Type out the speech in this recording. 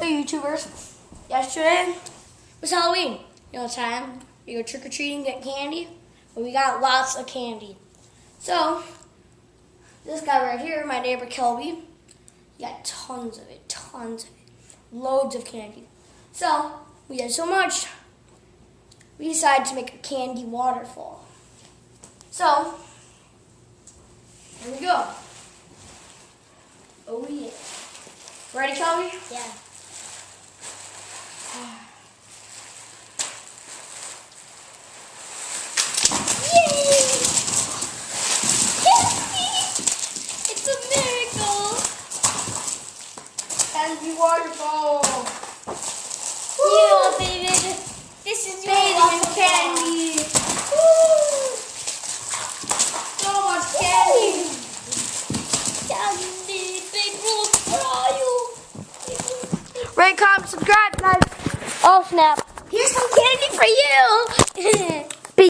Hey YouTubers, yesterday was Halloween. You know, time we go trick-or-treating, get candy, but we got lots of candy. So, this guy right here, my neighbor Kelby, he got tons of it, loads of candy. So, we had so much, we decided to make a candy waterfall. So, here we go. Oh yeah. Ready, Kelby? Yeah. Yay! Candy! It's a miracle! Candy waterfall. Yeah, baby. This is your Bathing in waterfall. candy. Woo! So much candy. Candy, big roll trial. Rate, comment, subscribe, guys. Oh snap. Here's some candy for you.